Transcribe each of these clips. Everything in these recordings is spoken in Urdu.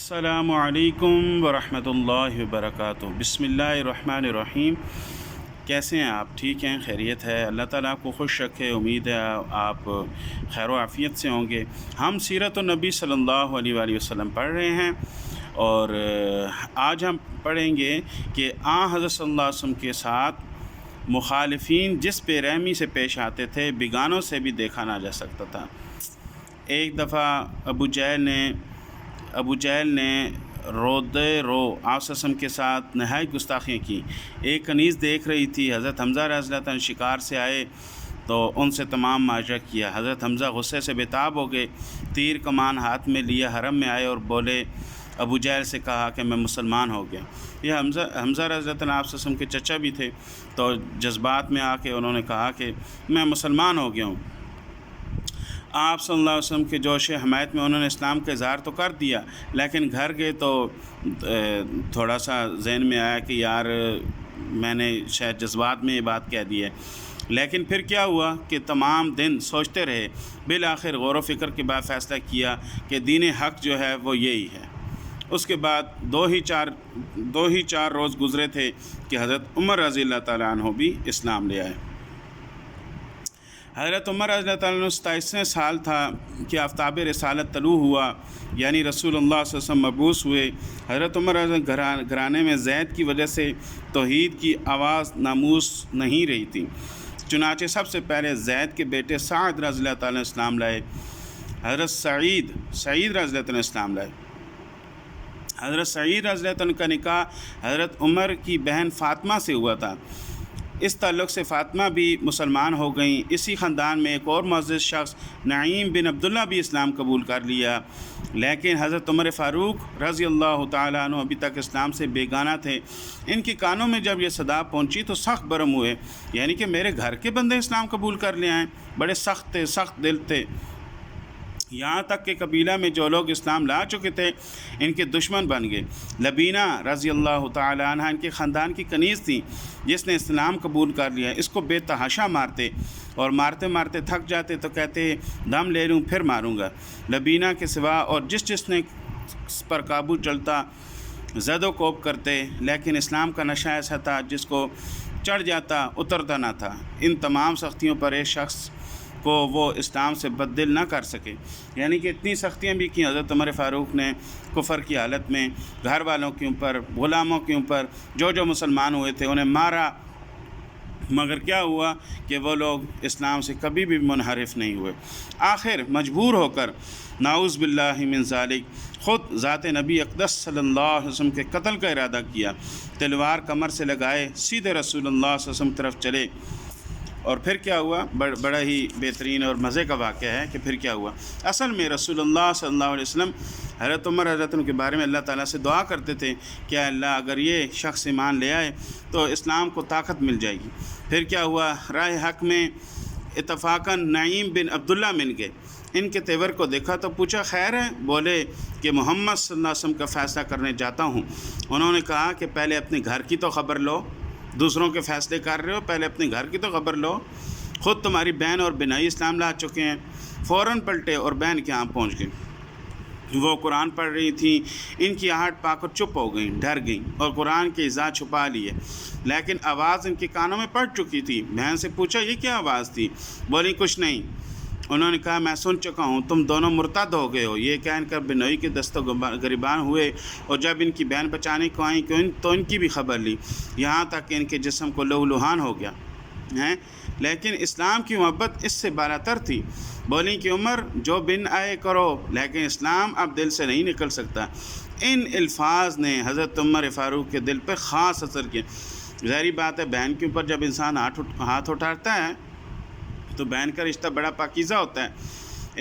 السلام علیکم ورحمۃ اللہ وبرکاتہ۔ بسم اللہ الرحمن الرحیم۔ کیسے ہیں آپ؟ ٹھیک ہیں؟ خیریت ہے؟ اللہ تعالیٰ آپ کو خوش رکھے۔ امید ہے آپ خیر و عافیت سے ہوں گے۔ ہم سیرت النبی صلی اللہ علیہ وآلہ وسلم پڑھ رہے ہیں، اور آج ہم پڑھیں گے کہ حضرت صلی اللہ علیہ وسلم کے ساتھ مخالفین جس بے رحمی سے پیش آتے تھے، بیگانوں سے بھی دیکھا نہ جا سکتا تھا۔ ایک دفعہ ابو جہل نے آپ صلی اللہ علیہ وسلم کے ساتھ نہایت گستاخیاں کی۔ ایک کنیز دیکھ رہی تھی، حضرت حمزہ رضی اللہ عنہ شکار سے آئے تو ان سے تمام معاشرہ کیا۔ حضرت حمزہ غصے سے بےتاب ہو گئے، تیر کمان ہاتھ میں لیا حرم میں آئے اور بولے، ابو جہل سے کہا کہ میں مسلمان ہو گیا۔ یہ حمزہ رضی اللہ عنہ آپ صلی اللہ علیہ وسلم کے چچا بھی تھے، تو جذبات میں آ کے انہوں نے کہا کہ میں مسلمان ہو گیا ہوں۔ آپ صلی اللہ علیہ وسلم کے جوش حمایت میں انہوں نے اسلام کا اظہار تو کر دیا، لیکن گھر گئے تو تھوڑا سا ذہن میں آیا کہ یار میں نے شاید جذبات میں یہ بات کہہ دی ہے۔ لیکن پھر کیا ہوا کہ تمام دن سوچتے رہے، بالآخر غور و فکر کے بعد فیصلہ کیا کہ دین حق جو ہے وہ یہی ہے۔ اس کے بعد دو ہی چار روز گزرے تھے کہ حضرت عمر رضی اللہ تعالیٰ عنہ بھی اسلام لے آئے۔ حضرت عمر رضی اللہ تعالیٰ عنہ 27 سال تھا کہ آفتاب رسالت طلوع ہوا، یعنی رسول اللہ صلی اللہ علیہ وسلم مبعوث ہوئے۔ حضرت عمر رضی اللہ عنہ گھرانے میں زید کی وجہ سے توحید کی آواز ناموس نہیں رہی تھی، چنانچہ سب سے پہلے زید کے بیٹے سعد رضی اللہ تعالیٰ عنہ اسلام لائے۔ حضرت سعید رضی اللہ عنہ اسلام لائے۔ حضرت سعید رضی اللہ عنہ کا نکاح حضرت عمر کی بہن فاطمہ سے ہوا تھا۔ اس تعلق سے فاطمہ بھی مسلمان ہو گئیں۔ اسی خاندان میں ایک اور معزز شخص نعیم بن عبداللہ بھی اسلام قبول کر لیا، لیکن حضرت عمر فاروق رضی اللہ تعالیٰ عنہ ابھی تک اسلام سے بیگانہ تھے۔ ان کے کانوں میں جب یہ صدا پہنچی تو سخت برہم ہوئے، یعنی کہ میرے گھر کے بندے اسلام قبول کر لے آئیں۔ بڑے سخت دل تھے، یہاں تک کہ قبیلہ میں جو لوگ اسلام لا چکے تھے ان کے دشمن بن گئے۔ لبینہ رضی اللہ تعالیٰ عنہ ان کے خاندان کی کنیز تھی، جس نے اسلام قبول کر لیا۔ اس کو بے تحاشا مارتے، اور مارتے مارتے تھک جاتے تو کہتے دم لے لوں پھر ماروں گا۔ لبینہ کے سوا اور جس نے اس پر قابو چلتا زد و کوب کرتے، لیکن اسلام کا نشہ ایسا تھا جس کو چڑھ جاتا اترتا نہ تھا۔ ان تمام سختیوں پر ایک شخص کو وہ اسلام سے بددل نہ کر سکے، یعنی کہ اتنی سختیاں بھی کی حضرت عمر فاروق نے کفر کی حالت میں، گھر والوں کے اوپر، غلاموں کے اوپر، جو مسلمان ہوئے تھے انہیں مارا، مگر کیا ہوا کہ وہ لوگ اسلام سے کبھی بھی منحرف نہیں ہوئے۔ آخر مجبور ہو کر نعوذ باللہ من ذالک خود ذات نبی اقدس صلی اللہ علیہ وسلم کے قتل کا ارادہ کیا، تلوار کمر سے لگائے سیدھے رسول اللہ صلی اللہ علیہ وسلم کی طرف چلے۔ اور پھر کیا ہوا؟ بڑا ہی بہترین اور مزے کا واقعہ ہے کہ پھر کیا ہوا۔ اصل میں رسول اللہ صلی اللہ علیہ وسلم حضرت عمر رضی اللہ عنہ کے بارے میں اللہ تعالیٰ سے دعا کرتے تھے کہ اللہ اگر یہ شخص ایمان لے آئے تو اسلام کو طاقت مل جائے گی۔ پھر کیا ہوا؟ راہ حق میں اتفاقاً نعیم بن عبداللہ مل گئے۔ ان کے تیور کو دیکھا تو پوچھا خیر ہے؟ بولے کہ محمد صلی اللہ علیہ وسلم کا فیصلہ کرنے جاتا ہوں۔ انہوں نے کہا کہ پہلے اپنے گھر کی تو خبر لو، دوسروں کے فیصلے کر رہے ہو، پہلے اپنے گھر کی تو خبر لو۔ خود تمہاری بہن اور بنائی اسلام لا چکے ہیں۔ فوراً پلٹے اور بہن کے یہاں پہنچ گئے۔ وہ قرآن پڑھ رہی تھیں، ان کی آہٹ پا کر چپ ہو گئیں، ڈر گئیں اور قرآن کے اجزاء چھپا لیے، لیکن آواز ان کے کانوں میں پڑ چکی تھی۔ بہن سے پوچھا یہ کیا آواز تھی؟ بولی کچھ نہیں۔ انہوں نے کہا میں سن چکا ہوں، تم دونوں مرتد ہو گئے ہو۔ یہ کہہ کر بنوئی کے دست گریبان ہوئے، اور جب ان کی بہن بچانے کو آئیں تو ان کی بھی خبر لی، یہاں تک کہ ان کے جسم کو لہو لہان ہو گیا ہے، لیکن اسلام کی محبت اس سے بالاتر تھی۔ بولیں کہ عمر جو بن آئے کرو، لیکن اسلام اب دل سے نہیں نکل سکتا۔ ان الفاظ نے حضرت عمر فاروق کے دل پہ خاص اثر کیا۔ ظاہری بات ہے بہن کے اوپر جب انسان ہاتھ اٹھاتا ہے تو بہن کا رشتہ بڑا پاکیزہ ہوتا ہے۔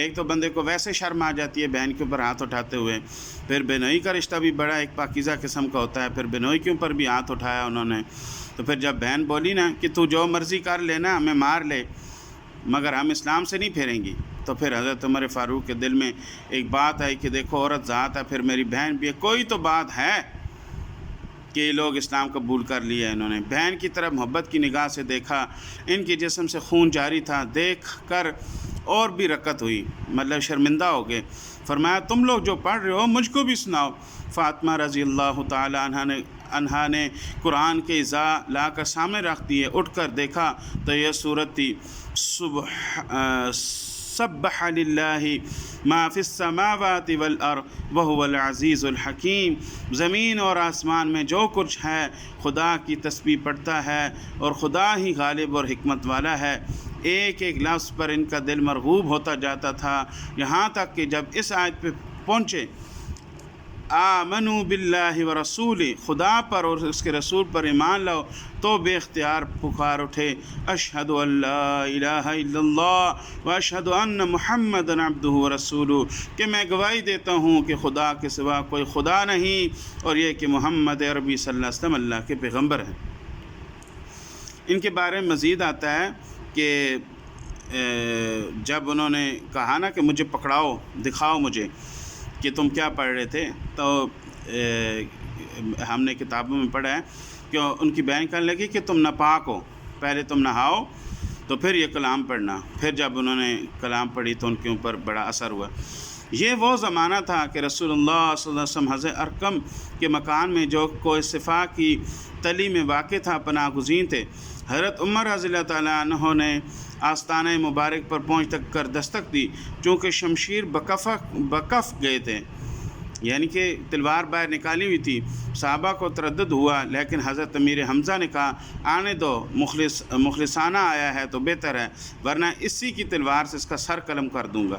ایک تو بندے کو ویسے شرم آ جاتی ہے بہن کے اوپر ہاتھ اٹھاتے ہوئے، پھر بنوئی کا رشتہ بھی بڑا ایک پاکیزہ قسم کا ہوتا ہے، پھر بنوئی کے اوپر بھی ہاتھ اٹھایا انہوں نے۔ تو پھر جب بہن بولی نا کہ تو جو مرضی کر لینا، ہمیں مار لے مگر ہم اسلام سے نہیں پھیریں گی، تو پھر حضرت عمر فاروق کے دل میں ایک بات آئی کہ دیکھو عورت ذات ہے، پھر میری بہن بھی ہے، کوئی تو بات ہے کہ یہ لوگ اسلام قبول کر لیا۔ انہوں نے بہن کی طرف محبت کی نگاہ سے دیکھا، ان کے جسم سے خون جاری تھا، دیکھ کر اور بھی رکت ہوئی، مطلب شرمندہ ہو گئے۔ فرمایا تم لوگ جو پڑھ رہے ہو مجھ کو بھی سناؤ۔ فاطمہ رضی اللہ تعالی عنہا نے قرآن کے اجزاء لا کر سامنے رکھ دیے، اٹھ کر دیکھا تو یہ صورت تھی، سبح للہ ما فی السماوات والارض وہو العزیز الحکیم، زمین اور آسمان میں جو کچھ ہے خدا کی تسبیح پڑھتا ہے اور خدا ہی غالب اور حکمت والا ہے۔ ایک ایک لفظ پر ان کا دل مرغوب ہوتا جاتا تھا، یہاں تک کہ جب اس آیت پہ پہنچے آمنوا باللہ ورسول، خدا پر اور اس کے رسول پر ایمان لاؤ، تو بے اختیار پکار اٹھے اشہد ان لا الہ الا اللہ واشہد ان محمد عبدہ ورسولہ، کہ میں گواہی دیتا ہوں کہ خدا کے سوا کوئی خدا نہیں، اور یہ کہ محمد عربی صلی اللہ علیہ وسلم اللہ کے پیغمبر ہیں۔ ان کے بارے میں مزید آتا ہے کہ جب انہوں نے کہا نا کہ مجھے پکڑاؤ، دکھاؤ مجھے کہ تم کیا پڑھ رہے تھے، تو ہم نے کتابوں میں پڑھا ہے کہ ان کی بہن کہنے لگی کہ تم ناپاک ہو، پہلے تم نہاؤ تو پھر یہ کلام پڑھنا۔ پھر جب انہوں نے کلام پڑھی تو ان کے اوپر بڑا اثر ہوا۔ یہ وہ زمانہ تھا کہ رسول اللہ صلی اللہ علیہ وسلم حضرت ارقم کے مکان میں جو کوہ صفا کی تلی میں واقع تھا پناہ گزین تھے۔ حضرت عمر رضی اللہ تعالیٰ عنہ نے آستانہ مبارک پر پہنچ تک کر دستک دی، چونکہ شمشیر بکف گئے تھے، یعنی کہ تلوار باہر نکالی ہوئی تھی۔ صحابہ کو تردد ہوا، لیکن حضرت امیر حمزہ نے کہا آنے دو، مخلصانہ آیا ہے تو بہتر ہے، ورنہ اسی کی تلوار سے اس کا سر قلم کر دوں گا۔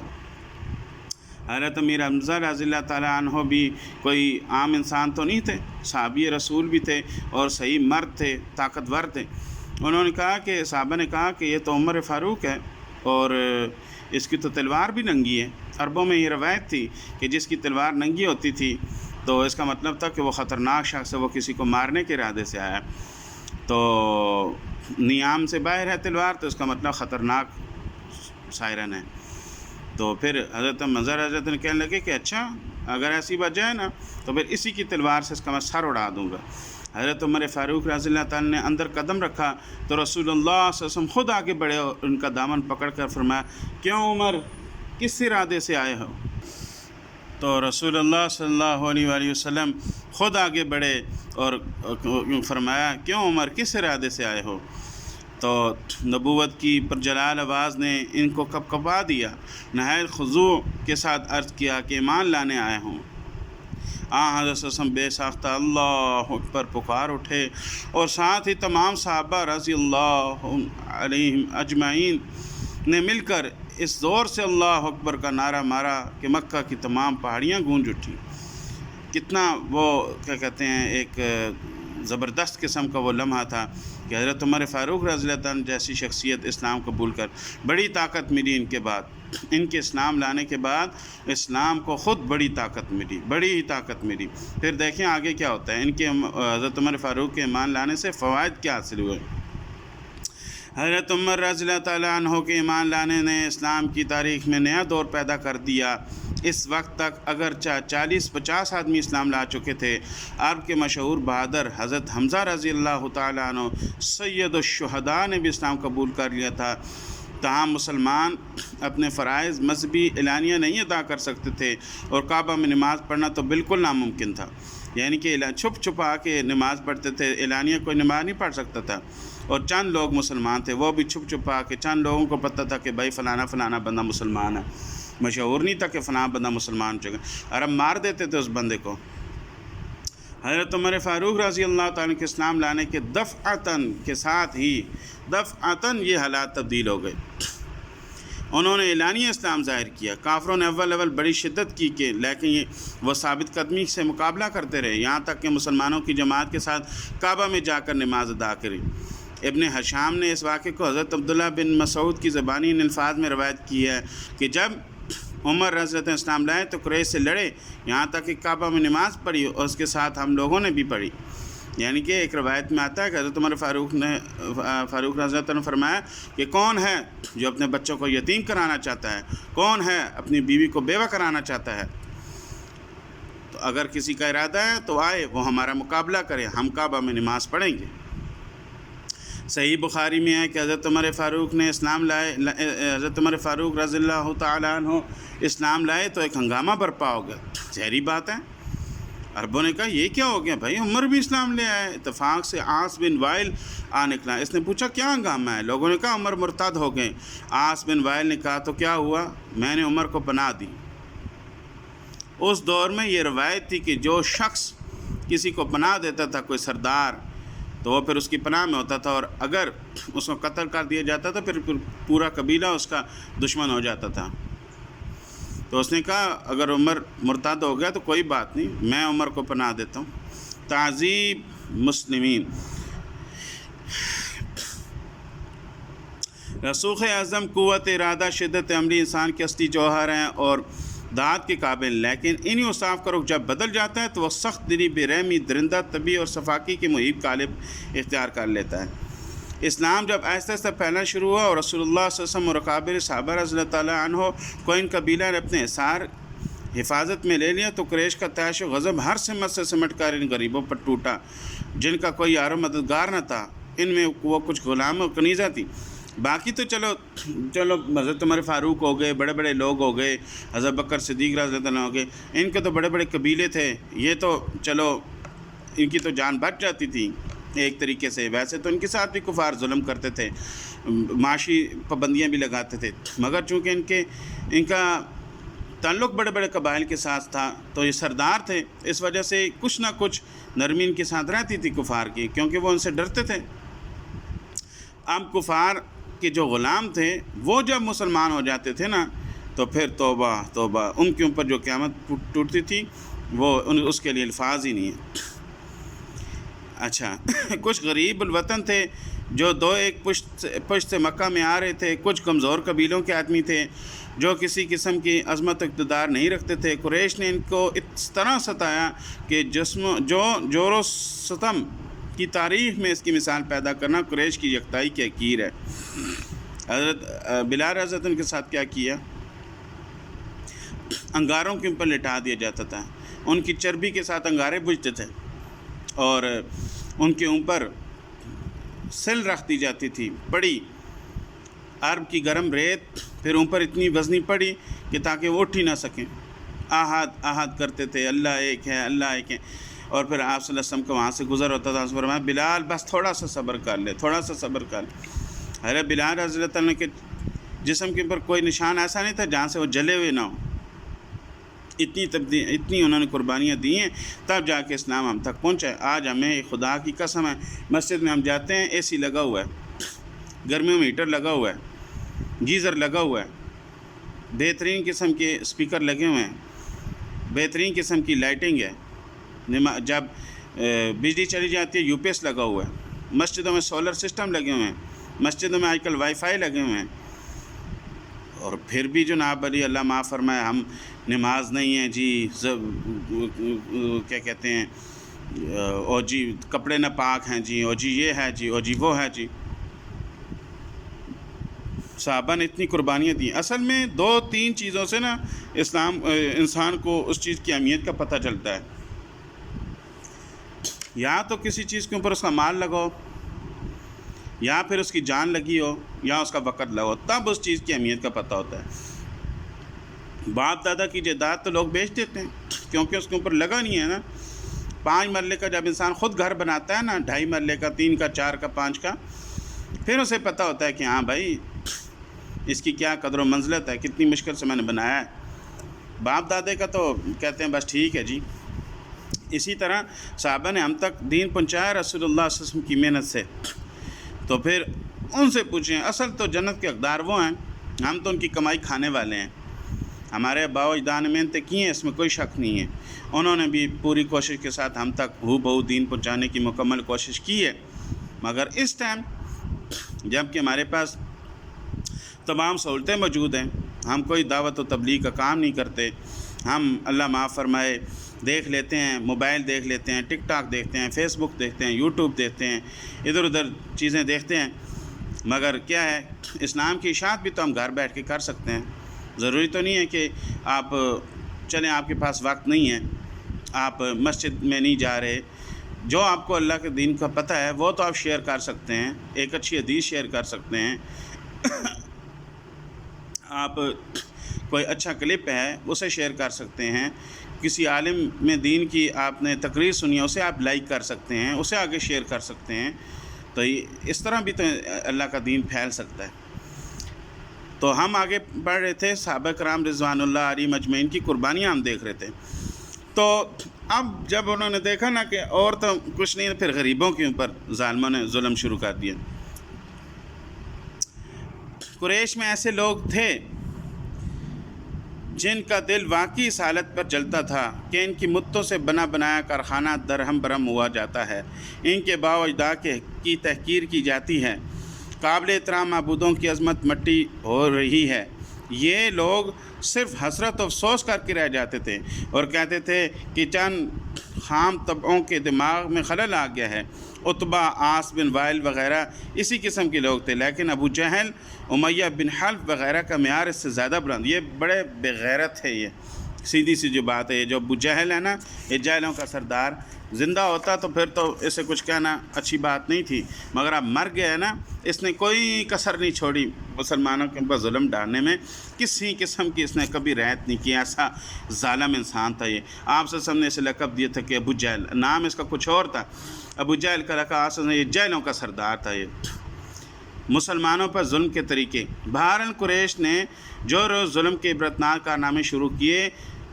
حضرت امیر حمزہ رضی اللہ تعالیٰ عنہ بھی کوئی عام انسان تو نہیں تھے، صحابی رسول بھی تھے اور صحیح مرد تھے، طاقتور تھے۔ انہوں نے کہا کہ صحابہ نے کہا کہ یہ تو عمر فاروق ہے اور اس کی تو تلوار بھی ننگی ہے۔ عربوں میں یہ روایت تھی کہ جس کی تلوار ننگی ہوتی تھی تو اس کا مطلب تھا کہ وہ خطرناک شخص ہے، وہ کسی کو مارنے کے ارادے سے آیا، تو نیام سے باہر ہے تلوار تو اس کا مطلب خطرناک سائرن ہے۔ تو پھر حضرت حضرت نے کہنے لگے کہ اچھا اگر ایسی بات جائے نا تو پھر اسی کی تلوار سے اس کا میں سر اڑا دوں گا۔ حضرت عمر فاروق رضی اللہ تعالیٰ نے اندر قدم رکھا تو رسول اللہ صلی اللہ علیہ وسلم خود آگے بڑھے اور ان کا دامن پکڑ کر فرمایا کیوں عمر، کس ارادے سے آئے ہو؟ تو رسول اللہ صلی اللہ علیہ وآلہ وسلم خود آگے بڑھے اور فرمایا کیوں عمر، کس ارادے سے آئے ہو؟ تو نبوت کی پرجلال آواز نے ان کو کپکپا دیا، نہایت خضوع کے ساتھ عرض کیا کہ ایمان لانے آئے ہوں۔ حضرت صلی اللہ علیہ وسلم بے ساختہ اللہ اکبر پکار اٹھے اور ساتھ ہی تمام صحابہ رضی اللہ علیہم اجمعین نے مل کر اس زور سے اللہ اکبر کا نعرہ مارا کہ مکہ کی تمام پہاڑیاں گونج اٹھیں۔ کتنا وہ کیا کہتے ہیں ایک زبردست قسم کا وہ لمحہ تھا کہ حضرت عمر فاروق رضی اللہ عنہ جیسی شخصیت اسلام قبول کر بڑی طاقت ملی ان کے بعد، ان کے اسلام لانے کے بعد اسلام کو خود بڑی طاقت ملی، بڑی ہی طاقت ملی۔ پھر دیکھیں آگے کیا ہوتا ہے، ان کے حضرت عمر فاروق کے ایمان لانے سے فوائد کیا حاصل ہوئے۔ حضرت عمر رضی اللہ تعالیٰ عنہ کے ایمان لانے نے اسلام کی تاریخ میں نیا دور پیدا کر دیا۔ اس وقت تک اگرچہ 40-50 آدمی اسلام لا چکے تھے، عرب کے مشہور بہادر حضرت حمزہ رضی اللہ تعالیٰ عنہ سید الشہداء نے بھی اسلام قبول کر لیا تھا، تاہم مسلمان اپنے فرائض مذہبی اعلانیہ نہیں ادا کر سکتے تھے اور کعبہ میں نماز پڑھنا تو بالکل ناممکن تھا، یعنی کہ چھپ چھپا کے نماز پڑھتے تھے، اعلانیہ کوئی نماز نہیں پڑھ سکتا تھا، اور چند لوگ مسلمان تھے وہ بھی چھپ چھپا کے، چند لوگوں کو پتہ تھا کہ بھائی فلانا فلانا بندہ مسلمان ہے، مشہور نہیں تھا کہ فلانا بندہ مسلمان چکا، عرب مار دیتے تھے اس بندے کو۔ حضرت عمر فاروق رضی اللہ تعالیٰ کے اسلام لانے کے دفعتاً کے ساتھ ہی دفعتاً یہ حالات تبدیل ہو گئے۔ انہوں نے اعلانیہ اسلام ظاہر کیا، کافروں نے اول بڑی شدت کی کہ لیکن وہ ثابت قدمی سے مقابلہ کرتے رہے، یہاں تک کہ مسلمانوں کی جماعت کے ساتھ کعبہ میں جا کر نماز ادا کری۔ ابن حشام نے اس واقعے کو حضرت عبداللہ بن مسعود کی زبانی الفاظ میں روایت کی ہے کہ جب عمر رضی اللہ عنہ اسلام لائے تو قریش سے لڑے، یہاں تک کہ کعبہ میں نماز پڑھی اور اس کے ساتھ ہم لوگوں نے بھی پڑھی۔ یعنی کہ ایک روایت میں آتا ہے کہ حضرت عمر فاروق رضی اللہ عنہ نے فرمایا کہ کون ہے جو اپنے بچوں کو یتیم کرانا چاہتا ہے، کون ہے اپنی بیوی کو بیوہ کرانا چاہتا ہے، تو اگر کسی کا ارادہ ہے تو آئے وہ ہمارا مقابلہ کرے، ہم کعبہ میں نماز پڑھیں گے۔ صحیح بخاری میں ہے کہ حضرت عمر فاروق نے اسلام لائے، حضرت عمر فاروق رضی اللہ تعالیٰ عنہ اسلام لائے تو ایک ہنگامہ برپا ہو گیا۔ ظاہری بات ہے، عربوں نے کہا یہ کیا ہو گیا بھائی، عمر بھی اسلام لے آئے۔ اتفاق سے عاص بن وائل آ نکلا، اس نے پوچھا کیا ہنگامہ ہے؟ لوگوں نے کہا عمر مرتد ہو گئے۔ عاص بن وائل نے کہا تو کیا ہوا؟ میں نے عمر کو پناہ دی۔ اس دور میں یہ روایت تھی کہ جو شخص کسی کو پناہ دیتا تھا، کوئی سردار، تو وہ پھر اس کی پناہ میں ہوتا تھا، اور اگر اس کو قتل کر دیا جاتا تھا پھر پورا قبیلہ اس کا دشمن ہو جاتا تھا۔ تو اس نے کہا اگر عمر مرتد ہو گیا تو کوئی بات نہیں، میں عمر کو پناہ دیتا ہوں۔ تعذیب مسلمین۔ رسوخ اعظم قوت ارادہ، شدت عملی انسان کے اصلی جوہر ہیں اور داد کے قابل، لیکن انہی اوصاف کا رخ جب بدل جاتا ہے تو وہ سخت دلی، بے رحمی، درندہ طبعی اور صفاقی کے محیب قالب اختیار کر لیتا ہے۔ اسلام جب آہستہ آہستہ پھیلنا شروع ہوا اور رسول اللہ صلی اللہ علیہ وسلم اور اکابر صحابہ رضی اللہ تعالیٰ عنہ کو ان قبیلہ نے اپنے حصار حفاظت میں لے لیا تو قریش کا طیش و غضب ہر سمت سے سمٹ کر ان غریبوں پر ٹوٹا جن کا کوئی یار و مددگار نہ تھا۔ ان میں وہ کچھ غلام و کنیزہ تھی، باقی تو چلو حضرت عمر فاروق ہو گئے، بڑے بڑے لوگ ہو گئے، حضرت بکر صدیق رضی اللہ عنہ ہو گئے، ان کے تو بڑے بڑے قبیلے تھے، یہ تو چلو ان کی تو جان بچ جاتی تھی ایک طریقے سے۔ ویسے تو ان کے ساتھ بھی کفار ظلم کرتے تھے، معاشی پابندیاں بھی لگاتے تھے، مگر چونکہ ان کا تعلق بڑے بڑے قبائل کے ساتھ تھا تو یہ سردار تھے، اس وجہ سے کچھ نہ کچھ نرمی ان کے ساتھ رہتی تھی کفار کی، کیونکہ وہ ان سے ڈرتے تھے۔ اب کفار کے جو غلام تھے وہ جب مسلمان ہو جاتے تھے نا تو پھر توبہ توبہ، ان کے اوپر جو قیامت ٹوٹتی تھی وہ اس کے لیے الفاظ ہی نہیں ہیں۔ اچھا کچھ غریب الوطن تھے جو دو ایک پشت سے مکہ میں آ رہے تھے، کچھ کمزور قبیلوں کے آدمی تھے جو کسی قسم کی عظمت و اقتدار نہیں رکھتے تھے۔ قریش نے ان کو اس طرح ستایا کہ جور و ستم کی تاریخ میں اس کی مثال پیدا کرنا قریش کی یکتائی کی حقیر ہے۔ حضرت بلال حضرت ان کے ساتھ کیا کیا؟ انگاروں کے اوپر لٹا دیا جاتا تھا، ان کی چربی کے ساتھ انگارے بجھتے تھے اور ان کے اوپر سل رکھ دی جاتی تھی بڑی عرب کی گرم ریت، پھر اوپر اتنی وزنی پڑی کہ تاکہ وہ اٹھ ہی نہ سکیں، آہاد آہاد کرتے تھے اللہ ایک ہے اللہ ایک ہے، اور پھر آپ صلی اللہ علیہ وسلم کو وہاں سے گزر ہوتا تھا، فرمایا بلال بس تھوڑا سا صبر کر لے، تھوڑا سا صبر کر لے۔ حضرت بلال رضی اللہ تعالیٰ کے جسم کے اوپر کوئی نشان ایسا نہیں تھا جہاں سے وہ جلے ہوئے نہ ہوں، اتنی انہوں نے قربانیاں دی ہیں، تب جا کے اسلام ہم تک پہنچا ہے۔ آج ہمیں خدا کی قسم ہے، مسجد میں ہم جاتے ہیں اے سی لگا ہوا ہے، گرمیوں میں ہیٹر لگا ہوا ہے، گیزر لگا ہوا ہے، بہترین قسم کے اسپیکر لگے ہوئے ہیں، بہترین قسم کی لائٹنگ ہے، جب بجلی چلی جاتی ہے یو پی ایس لگا ہوا ہے، مسجدوں میں سولر سسٹم لگے ہوئے ہیں، مسجدوں میں آج کل وائی فائی لگے ہوئے ہیں، اور پھر بھی جناب علی اللہ معاف فرمائے ہم نماز نہیں ہے جی، کیا کہتے ہیں او جی کپڑے نہ پاک ہیں جی، او جی یہ ہے جی، او جی وہ ہے جی۔ صحابہ نے اتنی قربانیاں دیں۔ اصل میں دو تین چیزوں سے نا انسان کو اس چیز کی اہمیت کا پتہ چلتا ہے، یا تو کسی چیز کے اوپر اس کا مال لگاؤ، یا پھر اس کی جان لگی ہو، یا اس کا وقت لگاؤ، تب اس چیز کی اہمیت کا پتہ ہوتا ہے۔ باپ دادا کی جائیداد تو لوگ بیچ دیتے ہیں کیونکہ اس کے اوپر لگا نہیں ہے نا۔ 5 مرلے کا جب انسان خود گھر بناتا ہے نا، 2.5 مرلے کا، 3 کا، 4 کا، 5 کا، پھر اسے پتہ ہوتا ہے کہ ہاں بھائی اس کی کیا قدر و منزلت ہے، کتنی مشکل سے میں نے بنایا ہے۔ باپ دادے کا تو کہتے ہیں بس ٹھیک ہے جی۔ اسی طرح صحابہ نے ہم تک دین پہنچایا رسول اللہ صلی اللہ علیہ وسلم کی محنت سے، تو پھر ان سے پوچھیں، اصل تو جنت کے حقدار وہ ہیں، ہم تو ان کی کمائی کھانے والے ہیں۔ ہمارے اباء و اجداد نے محنتیں کی ہیں، اس میں کوئی شک نہیں ہے، انہوں نے بھی پوری کوشش کے ساتھ ہم تک ہو بہو دین پہنچانے کی مکمل کوشش کی ہے، مگر اس ٹائم جب کہ ہمارے پاس تمام سہولتیں موجود ہیں، ہم کوئی دعوت و تبلیغ کا کام نہیں کرتے، ہم اللہ معاف فرمائے دیکھ لیتے ہیں، موبائل دیکھ لیتے ہیں، ٹک ٹاک دیکھتے ہیں، فیس بک دیکھتے ہیں، یوٹیوب دیکھتے ہیں، ادھر ادھر چیزیں دیکھتے ہیں، مگر کیا ہے اسلام کی اشاعت بھی تو ہم گھر بیٹھ کے کر سکتے ہیں۔ ضروری تو نہیں ہے کہ آپ چلیں، آپ کے پاس وقت نہیں ہے، آپ مسجد میں نہیں جا رہے، جو آپ کو اللہ کے دین کا پتہ ہے وہ تو آپ شیئر کر سکتے ہیں، ایک اچھی حدیث شیئر کر سکتے ہیں، آپ کوئی اچھا کلپ ہے اسے شیئر کر سکتے ہیں، کسی عالم میں دین کی آپ نے تقریر سنی ہے اسے آپ لائک کر سکتے ہیں، اسے آگے شیئر کر سکتے ہیں، تو اس طرح بھی تو اللہ کا دین پھیل سکتا ہے۔ تو ہم آگے بڑھ رہے تھے، صحابہ کرام رضوان اللہ علیہم اجمعین کی قربانیاں ہم دیکھ رہے تھے۔ تو اب جب انہوں نے دیکھا نا کہ اور تو کچھ نہیں، پھر غریبوں کے اوپر ظالموں نے ظلم شروع کر دیا۔ قریش میں ایسے لوگ تھے جن کا دل واقعی اس حالت پر جلتا تھا کہ ان کی متوں سے بنا بنایا کارخانہ درہم برہم ہوا جاتا ہے، ان کے باء و اجداد کی تحقیر کی جاتی ہے، قابل احترام معبودوں کی عظمت مٹی ہو رہی ہے۔ یہ لوگ صرف حسرت و افسوس کر کے رہ جاتے تھے اور کہتے تھے کہ چند خام طبعوں کے دماغ میں خلل آ گیا ہے۔ عتبہ، عاص بن وائل وغیرہ اسی قسم کے لوگ تھے، لیکن ابو جہل، امیہ بن حلف وغیرہ کا معیار اس سے زیادہ بلند۔ یہ بڑے بے غیرت ہے، یہ سیدھی سی جو بات ہے، یہ جو ابو جہل ہے نا، یہ جہلوں کا سردار، زندہ ہوتا تو پھر تو اسے کچھ کہنا اچھی بات نہیں تھی، مگر اب مر گیا ہے نا، اس نے کوئی کسر نہیں چھوڑی مسلمانوں کے اوپر ظلم ڈالنے میں، کسی قسم کی اس نے کبھی رعایت نہیں کی۔ ایسا ظالم انسان تھا یہ۔ آپ صلی اللہ علیہ وسلم نے اسے لقب دیا تھا کہ ابو جہل، نام اس کا کچھ اور تھا، ابو جہل کا لقب آپ صلی اللہ علیہ وسلم نے، یہ جہلوں کا سردار تھا یہ۔ مسلمانوں پر ظلم کے طریقے۔ بہرحال قریش نے جو روز ظلم کے عبرتناک کارنامے شروع کیے،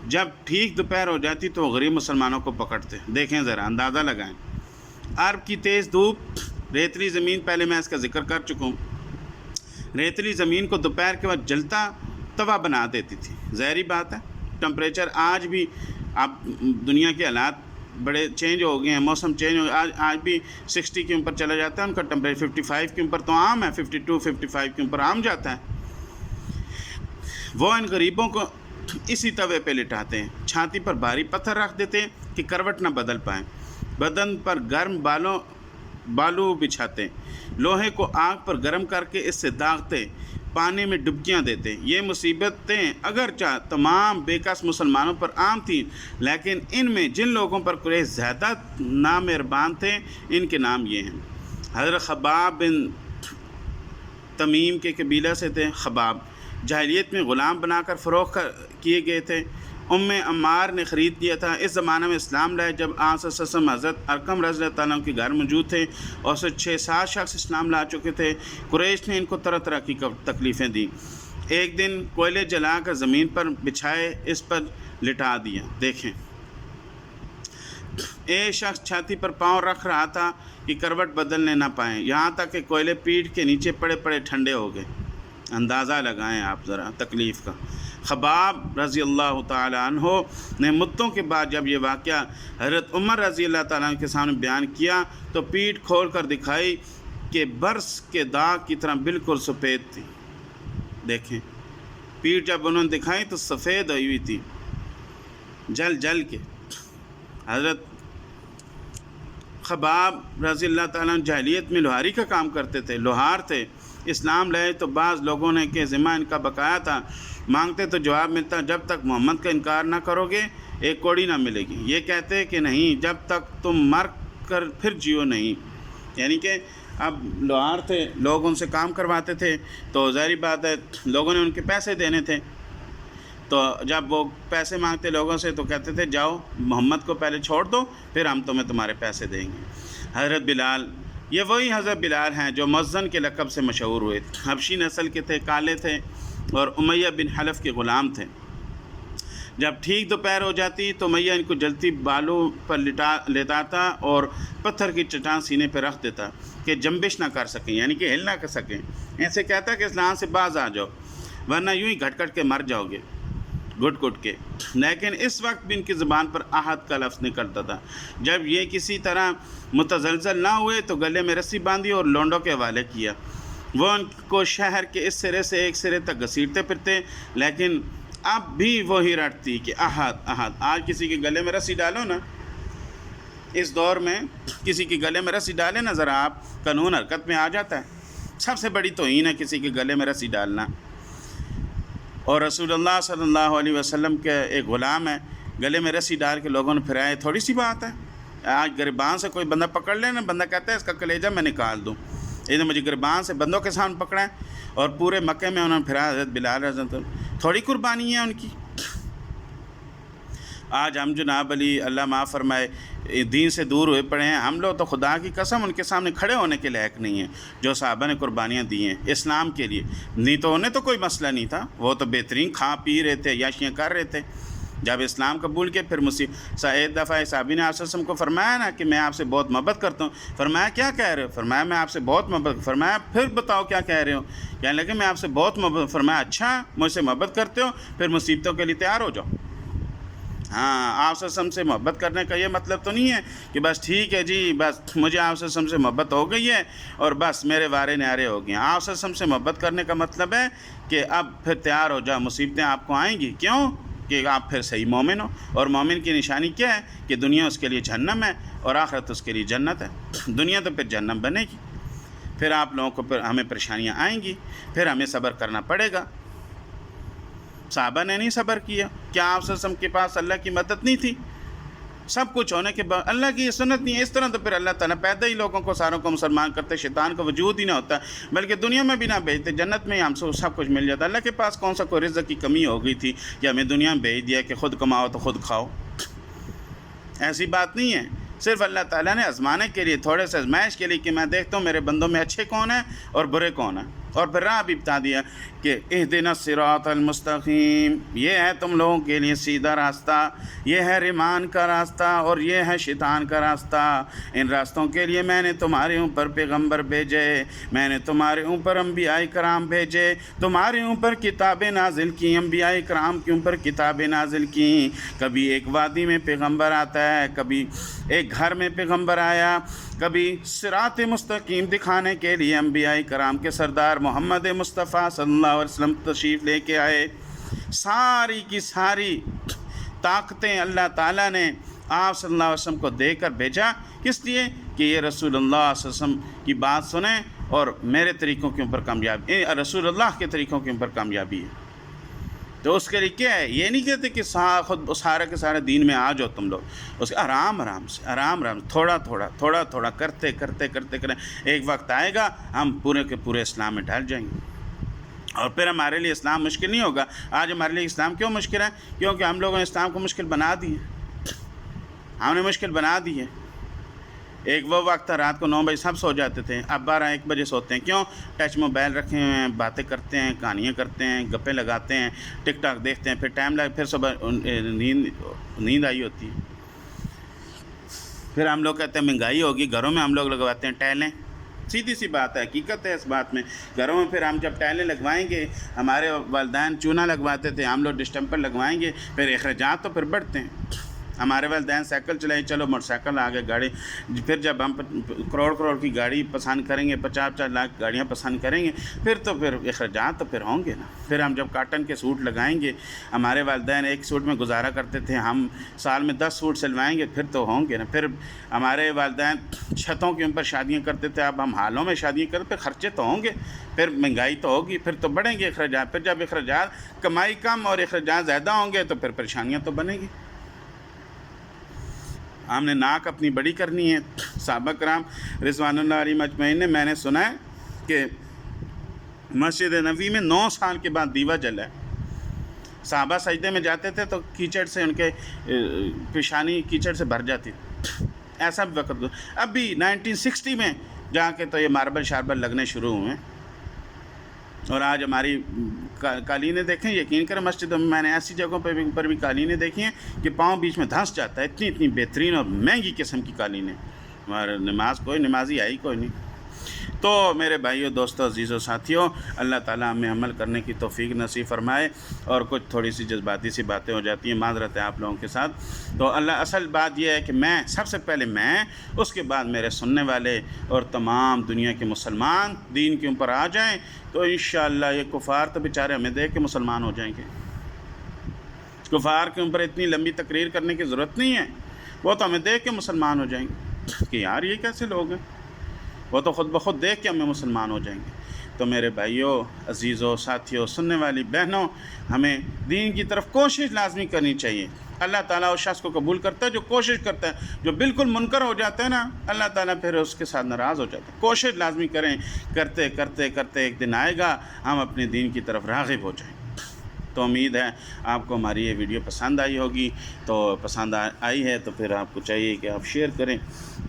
جب ٹھیک دوپہر ہو جاتی تو وہ غریب مسلمانوں کو پکڑتے۔ دیکھیں ذرا، اندازہ لگائیں، عرب کی تیز دھوپ، ریتلی زمین، پہلے میں اس کا ذکر کر چکا ہوں، ریتلی زمین کو دوپہر کے وقت جلتا توا بنا دیتی تھی۔ ظاہری بات ہے، ٹمپریچر آج بھی، اب دنیا کے حالات بڑے چینج ہو گئے ہیں، موسم چینج ہو گیا، آج بھی 60 کے اوپر چلا جاتا ہے ان کا ٹمپریچر، 55 کے اوپر تو عام ہے، 52 55 کے اوپر عام جاتا ہے۔ وہ ان غریبوں کو اسی توے پہ لٹاتے ہیں، چھاتی پر بھاری پتھر رکھ دیتے ہیں کہ کروٹ نہ بدل پائیں، بدن پر گرم بالو بچھاتے، لوہے کو آگ پر گرم کر کے اس سے داغتے، پانی میں ڈبکیاں دیتے۔ یہ مصیبتیں اگرچہ تمام بے کس مسلمانوں پر عام تھیں، لیکن ان میں جن لوگوں پر قریش زیادہ نامہربان تھے، ان کے نام یہ ہیں۔ حضرت خباب بن تمیم کے قبیلہ سے تھے۔ خباب جاہلیت میں غلام بنا کر فروخت کیے گئے تھے، عمار نے خرید لیا تھا۔ اس زمانے میں اسلام لائے جب آپ صلی اللہ علیہ وسلم حضرت ارقم رضی اللہ تعالیٰ کے گھر موجود تھے اور اسے 6-7 شخص اسلام لا چکے تھے۔ قریش نے ان کو طرح طرح کی تکلیفیں دیں۔ ایک دن کوئلے جلا کر زمین پر بچھائے، اس پر لٹا دیا۔ دیکھیں، ایک شخص چھاتی پر پاؤں رکھ رہا تھا کہ کروٹ بدلنے نہ پائیں، یہاں تک کہ کوئلے پیٹھ کے نیچے پڑے پڑے ٹھنڈے ہو گئے۔ اندازہ لگائیں آپ ذرا تکلیف کا۔ خباب رضی اللہ تعالیٰ عنہ نے مدتوں کے بعد جب یہ واقعہ حضرت عمر رضی اللہ تعالیٰ عنہ کے سامنے بیان کیا تو پیٹھ کھول کر دکھائی کہ برس کے داغ کی طرح بالکل سفید تھی۔ دیکھیں، پیٹھ جب انہوں نے دکھائی تو سفید ہوئی ہوئی تھی، جل کے۔ حضرت خباب رضی اللہ تعالیٰ عنہ جاہلیت میں لوہاری کا کام کرتے تھے، لوہار تھے۔ اسلام لائے تو بعض لوگوں نے کہ ذمہ ان کا بقایا تھا، مانگتے تو جواب ملتا، جب تک محمد کا انکار نہ کرو گے ایک کوڑی نہ ملے گی۔ یہ کہتے کہ نہیں، جب تک تم مر کر پھر جیو نہیں۔ یعنی کہ اب لوہار تھے، لوگ ان سے کام کرواتے تھے، تو ظاہری بات ہے لوگوں نے ان کے پیسے دینے تھے، تو جب وہ پیسے مانگتے لوگوں سے تو کہتے تھے جاؤ محمد کو پہلے چھوڑ دو، پھر ہم تمہیں تمہارے پیسے دیں گے۔ حضرت بلال، یہ وہی حضرت بلال ہیں جو مؤذن کے لقب سے مشہور ہوئے، حبشی نسل کے تھے، کالے تھے اور امیہ بن حلف کے غلام تھے۔ جب ٹھیک دوپہر ہو جاتی تو امیہ ان کو جلتی بالوں پر لیٹاتا اور پتھر کی چٹان سینے پہ رکھ دیتا کہ جنبش نہ کر سکیں، یعنی کہ ہل نہ کر سکیں۔ ایسے کہتا کہ اسلام سے باز آ جاؤ ورنہ یوں ہی گھٹ گھٹ کے مر جاؤ گے، گھٹ گھٹ کے۔ لیکن اس وقت بھی ان کی زبان پر احد کا لفظ نکلتا تھا۔ جب یہ کسی طرح متزلزل نہ ہوئے تو گلے میں رسی باندھی اور لونڈوں کے حوالے کیا۔ وہ ان کو شہر کے اس سرے سے ایک سرے تک گھسیٹتے پھرتے، لیکن اب بھی وہی رٹتی کہ احد احد۔ آج کسی کے گلے میں رسی ڈالو نا، اس دور میں کسی کے گلے میں رسی ڈالے نا ذرا آپ، قانون حرکت میں آ جاتا ہے۔ سب سے بڑی توہین ہے کسی کے گلے میں رسی ڈالنا۔ اور رسول اللہ صلی اللہ علیہ وسلم کے ایک غلام ہے، گلے میں رسی ڈال کے لوگوں نے پھرائے، تھوڑی سی بات ہے، آج گریبان سے کوئی بندہ پکڑ لے نا، بندہ کہتا ہے اس کا کلیجہ میں نکال دوں، یہ تو مجھے گریبان سے بندوں کے سامنے پکڑا ہے، اور پورے مکے میں انہوں نے پھرا حضرت بلال رضی تھوڑی قربانی ہے ان کی۔ آج ہم جناب علی اللہ معاف فرمائے دین سے دور ہوئے پڑے ہیں، ہم لوگ تو خدا کی قسم ان کے سامنے کھڑے ہونے کے لائق نہیں ہیں جو صحابہ نے قربانیاں دی ہیں اسلام کے لیے۔ نہیں تو انہیں تو کوئی مسئلہ نہیں تھا، وہ تو بہترین کھا پی رہے تھے، یاشیاں کر رہے تھے۔ جب اسلام قبول کے پھر ایک دفعہ صحابی نے آپ صلی اللہ علیہ وسلم کو فرمایا نا کہ میں آپ سے بہت محبت کرتا ہوں، فرمایا کیا کہہ رہے ہو؟ فرمایا میں آپ سے بہت محبت، فرمایا پھر بتاؤ کیا کہہ رہے ہو؟ کہنے لگے میں آپ سے بہت محبت، فرمایا اچھا مجھ سے محبت کرتے ہو، پھر مصیبتوں کے لیے تیار ہو جاؤ۔ ہاں، آپ صلی اللہ علیہ وسلم سے محبت کرنے کا یہ مطلب تو نہیں ہے کہ بس ٹھیک ہے جی بس مجھے آپ صلی اللہ علیہ وسلم سے محبت ہو گئی ہے اور بس میرے وارے نیارے ہو گئے ہیں۔ آپ صلی اللہ علیہ وسلم سے محبت کرنے کا مطلب ہے کہ اب پھر تیار ہو جاؤ، مصیبتیں آپ کو آئیں گی، کیوں کہ آپ پھر صحیح مومن ہو، اور مومن کی نشانی کیا ہے کہ دنیا اس کے لیے جہنم ہے اور آخرت اس کے لیے جنت ہے۔ دنیا تو پھر جہنم بنے گی، پھر آپ لوگوں کو ہمیں پریشانیاں آئیں گی، پھر ہمیں صبر کرنا پڑے گا۔ صحابہ نے نہیں صبر کیا؟ کیا آپ صلی اللہ علیہ وسلم کے پاس اللہ کی مدد نہیں تھی؟ سب کچھ ہونے کے بعد اللہ کی یہ سنت نہیں ہے، اس طرح تو پھر اللہ تعالیٰ پیدا ہی لوگوں کو ساروں کو مسلمان کرتے، شیطان کا وجود ہی نہ ہوتا، بلکہ دنیا میں بھی نہ بھیجتے، جنت میں ہی ہم سے سب کچھ مل جاتا۔ اللہ کے پاس کون سا کوئی رزق کی کمی ہو گئی تھی کہ ہمیں دنیا میں بھیج دیا کہ خود کماؤ تو خود کھاؤ؟ ایسی بات نہیں ہے، صرف اللہ تعالیٰ نے آزمانے کے لیے، تھوڑے سے آزمائش کے لیے کہ میں دیکھتا ہوں میرے بندوں میں اچھے کون ہیں اور برے کون ہیں، اور پھر راہ بھی بتا دیا کہ اہدنا الصراط المستقیم، یہ ہے تم لوگوں کے لیے سیدھا راستہ، یہ ہے ریمان کا راستہ اور یہ ہے شیطان کا راستہ۔ ان راستوں کے لیے میں نے تمہارے اوپر پیغمبر بھیجے، میں نے تمہارے اوپر انبیاء کرام بھیجے، تمہارے اوپر کتابیں نازل کی، انبیاء کرام کے اوپر کتابیں نازل کی۔ کبھی ایک وادی میں پیغمبر آتا ہے، کبھی ایک گھر میں پیغمبر آیا، کبھی صراط مستقیم دکھانے کے لیے انبیاء کرام کے سردار محمد مصطفیٰ صلی اللہ علیہ وسلم تشریف لے کے آئے۔ ساری کی ساری طاقتیں اللہ تعالیٰ نے آپ صلی اللہ علیہ وسلم کو دے کر بھیجا، کس لیے کہ یہ رسول اللہ صلی اللہ علیہ وسلم کی بات سنیں اور میرے طریقوں کے اوپر کامیابی، رسول اللہ کے طریقوں کے اوپر کامیابی ہے۔ تو اس کے لیے کیا ہے؟ یہ نہیں کہتے کہ خود سارا کے سارے دین میں آ جاؤ تم لوگ، اس کے آرام سے تھوڑا تھوڑا کرتے ایک وقت آئے گا ہم پورے کے پورے اسلام میں ڈھل جائیں گے، اور پھر ہمارے لیے اسلام مشکل نہیں ہوگا۔ آج ہمارے لیے اسلام کیوں مشکل ہے؟ کیونکہ ہم لوگوں نے اسلام کو مشکل بنا دی ہے، ہم نے مشکل بنا دی ہے۔ ایک وہ وقت تھا رات کو 9 بجے سب سو جاتے تھے، اب 12-1 بجے سوتے ہیں، کیوں؟ ٹچ موبائل رکھے ہوئے ہیں، باتیں کرتے ہیں، کہانیاں کرتے ہیں، گپیں لگاتے ہیں، ٹک ٹاک دیکھتے ہیں، پھر ٹائم لگا، پھر صبح نیند آئی ہوتی ہے۔ پھر ہم لوگ کہتے ہیں مہنگائی ہوگی، گھروں میں ہم لوگ لگواتے ہیں ٹائلیں، سیدھی سی بات ہے، حقیقت ہے اس بات میں۔ گھروں میں پھر ہم جب ٹائلیں لگوائیں گے، ہمارے والدین چونا لگواتے تھے، ہم لوگ ڈسٹمپر لگوائیں گے، پھر اخراجات تو پھر بڑھتے ہیں۔ ہمارے والدین سائیکل چلائیں، چلو موٹر سائیکل آگے گاڑی، پھر جب ہم کروڑ کی گاڑی پسند کریں گے، 50 لاکھ گاڑیاں پسند کریں گے، پھر اخراجات تو پھر ہوں گے نا۔ پھر ہم جب کاٹن کے سوٹ لگائیں گے، ہمارے والدین ایک سوٹ میں گزارا کرتے تھے، ہم سال میں 10 سوٹ سلوائیں گے، پھر تو ہوں گے نا۔ پھر ہمارے والدین چھتوں کے اوپر شادیاں کرتے تھے، اب ہم حالوں میں شادیاں کرتے، پھر خرچے تو ہوں گے، پھر مہنگائی تو ہوگی، پھر تو بڑھیں گے اخراجات۔ پھر جب اخراجات کمائی کم اور اخراجات زیادہ ہوں گے تو پھر پریشانیاں تو بنیں گی۔ ہم نے ناک اپنی بڑی کرنی ہے۔ صحابہ کرام رضوان اللہ علیہم اجمعین نے، میں نے سنا ہے کہ مسجد نبوی میں 9 سال کے بعد دیوا جلا ہے۔ صحابہ سجدے میں جاتے تھے تو کیچڑ سے ان کے پیشانی کیچڑ سے بھر جاتی، ایسا بھی وقت۔ اب بھی 1960 میں جا کے تو یہ ماربل شاربل لگنے شروع ہوئے ہیں، اور آج ہماری قالینیں دیکھیں، یقین کریں مسجدوں میں میں نے ایسی جگہوں پہ بھی قالینیں دیکھی ہیں کہ پاؤں بیچ میں دھنس جاتا ہے، اتنی بہترین اور مہنگی قسم کی قالینیں۔ ہمارا نمازی آئی کوئی نہیں۔ تو میرے بھائیوں، دوستوں، عزیزوں، ساتھیوں، اللہ تعالیٰ ہمیں عمل کرنے کی توفیق نصیب فرمائے، اور کچھ تھوڑی سی جذباتی سی باتیں ہو جاتی ہیں، معذرت ہے آپ لوگوں کے ساتھ۔ تو اصل بات یہ ہے کہ میں سب سے پہلے اس کے بعد میرے سننے والے اور تمام دنیا کے مسلمان دین کے اوپر آ جائیں، تو انشاءاللہ یہ کفار تو بیچارے ہمیں دیکھ کے مسلمان ہو جائیں گے۔ کفار کے اوپر اتنی لمبی تقریر کرنے کی ضرورت نہیں ہے، وہ تو ہمیں دیکھ کے مسلمان ہو جائیں گے کہ یار یہ کیسے لوگ ہیں، وہ تو خود بخود دیکھ کے ہمیں مسلمان ہو جائیں گے۔ تو میرے بھائیوں، عزیزوں، ساتھیوں، سننے والی بہنوں، ہمیں دین کی طرف کوشش لازمی کرنی چاہیے۔ اللہ تعالیٰ اس شخص کو قبول کرتا ہے جو کوشش کرتا ہے. جو بالکل منکر ہو جاتا ہے نا, اللہ تعالیٰ پھر اس کے ساتھ ناراض ہو جاتا ہے. کوشش لازمی کریں, کرتے کرتے کرتے ایک دن آئے گا ہم اپنے دین کی طرف راغب ہو جائیں. تو امید ہے آپ کو ہماری یہ ویڈیو پسند آئی ہوگی. تو پسند آئی ہے تو پھر آپ کو چاہیے کہ آپ شیئر کریں.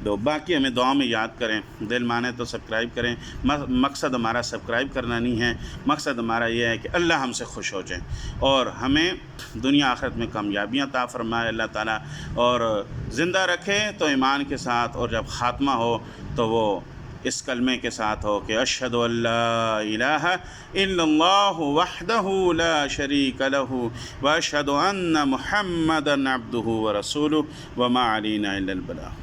تو باقی ہمیں دعا میں یاد کریں, دل مانے تو سبسکرائب کریں. مقصد ہمارا سبسکرائب کرنا نہیں ہے, مقصد ہمارا یہ ہے کہ اللہ ہم سے خوش ہو جائیں اور ہمیں دنیا آخرت میں کامیابیاں عطا فرمائے اللہ تعالیٰ, اور زندہ رکھے تو ایمان کے ساتھ, اور جب خاتمہ ہو تو وہ اس کلمے کے ساتھ ہو کہ اشہد ان لا الہ الا اللہ وحدہ لا شریک لہ واشہد ان محمدا عبدہ ورسولہ وما علینا الا البلاغ.